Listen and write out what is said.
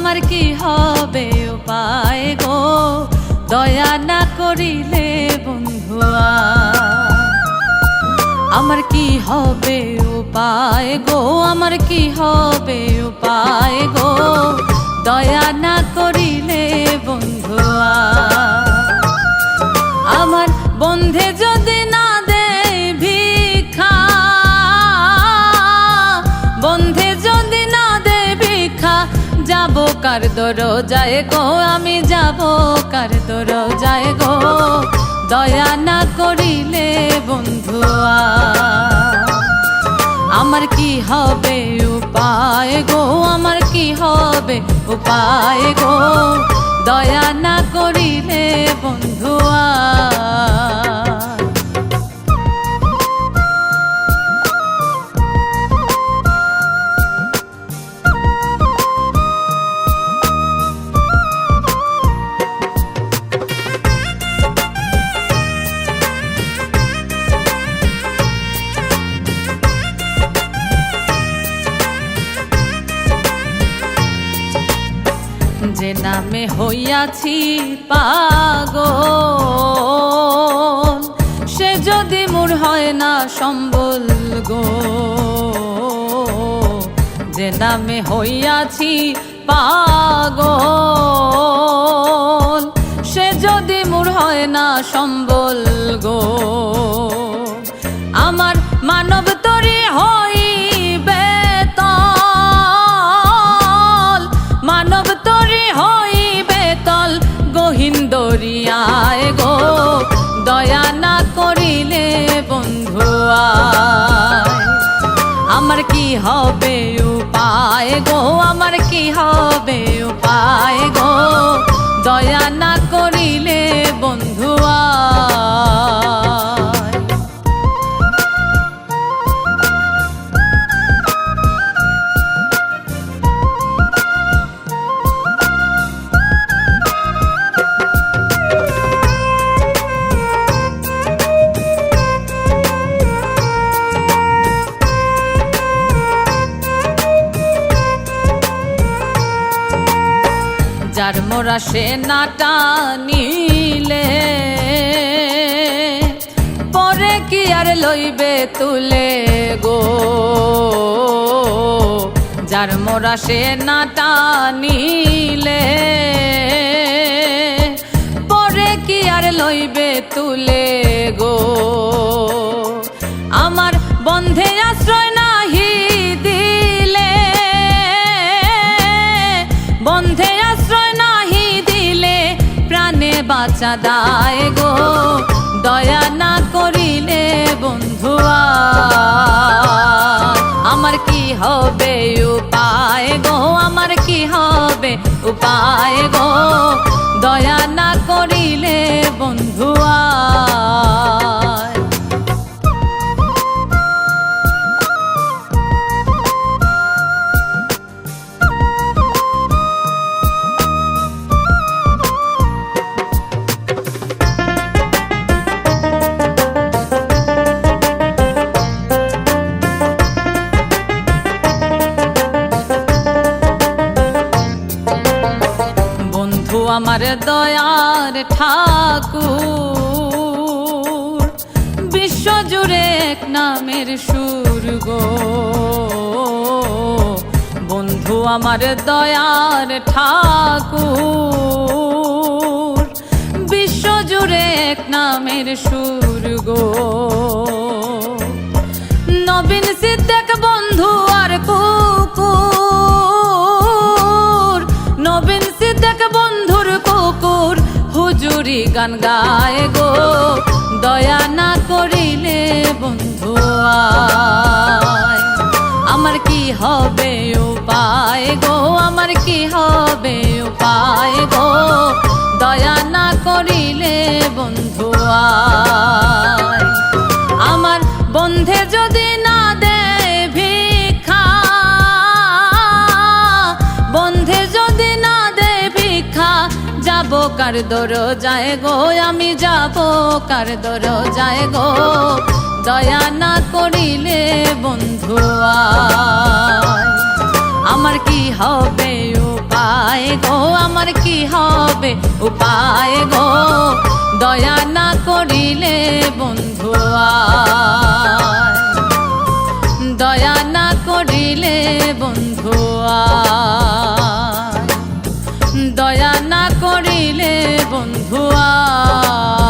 আমার কি হবে উপায় গো, দয়া না করিলে বন্ধুয়া। আমার কি হবে উপায় গো, আমার কি হবে উপায় গো, দয়া না করিলে বন্ধুয়া। আমার বন্ধে যদি না দেয় ভিক্ষা, বন্ধে যদি না দেয় ভিক্ষা, যাব কার দরজায় গো, আমি যাব কার দরজায় গো, দয়া না করিলে বন্ধুয়া। আমার কি হবে উপায় গো, আমার কি হবে উপায় গো, দয়া না করিলে বন্ধুয়া। যে নামে হইয়াছি পাগল, সে যদি মোর হয় না সম্বল গো। যে নামে হইয়াছি পাগল, সে যদি মোর হয় না সম্বল গো। আমার মানব তরি হইবে তল, মানব তরি হইবে তল, গহীন দরিয়ায় গো, দয়া না করিলে বন্ধুয়া। আমার কি হবে উপায় গো, আমার কি হবে উপায় গো, দয়া না করিলে বন্ধুয়া। যার মোরা সে না টানিলে, পরে কি আর লইবে তুলে গো। যার মোরা সে না টানিলে, পরে কি আর লইবে তুলে গো। আমার বন্ধে আশ্রয় নাহি দিলে, বন্ধে আশ্রয় নাহি দিলে, প্রাণে বাঁচা দায় গো, দয়া না করিলে বন্ধুয়া। আমার কি হবে উপায় গো, আমার কি হবে উপায় গো, দয়া না করিলে বন্ধুয়া। আমার দয়ার ঠাকুর, বিশ্বজুড়ে এক নামের সুর গো। বন্ধু আমার দয়ার ঠাকুর, বিশ্বজুড়ে এক নামের সুর গো। নবীন সিদ্দিক বন্ধু আর কুকুর, নবীন সিদ্দিক বন্ধুর কুকুর, হুজুরি গান গায় গো, দয়া না করিলে বন্ধুয়া। আমার কি হবে উপায় গো, আমার কি হবে উপায় গো, দয়া না করিলে বন্ধুয়া। আমার বন্ধে যদি না দেয় ভিক্ষা, বন্ধে যদি না দেয় ভিক্ষা, যাব কার দরজায় গো, আমি যাব কার দরজায় গো, দয়া না করিলে বন্ধুয়া। আমার কি হবে উপায় আমার কি হবে উপায় গো, দয়া না করিলে বন্ধু আয়, দয়া না করিলে বন্ধু আয়, দয়া না করিলে বন্ধু আয়।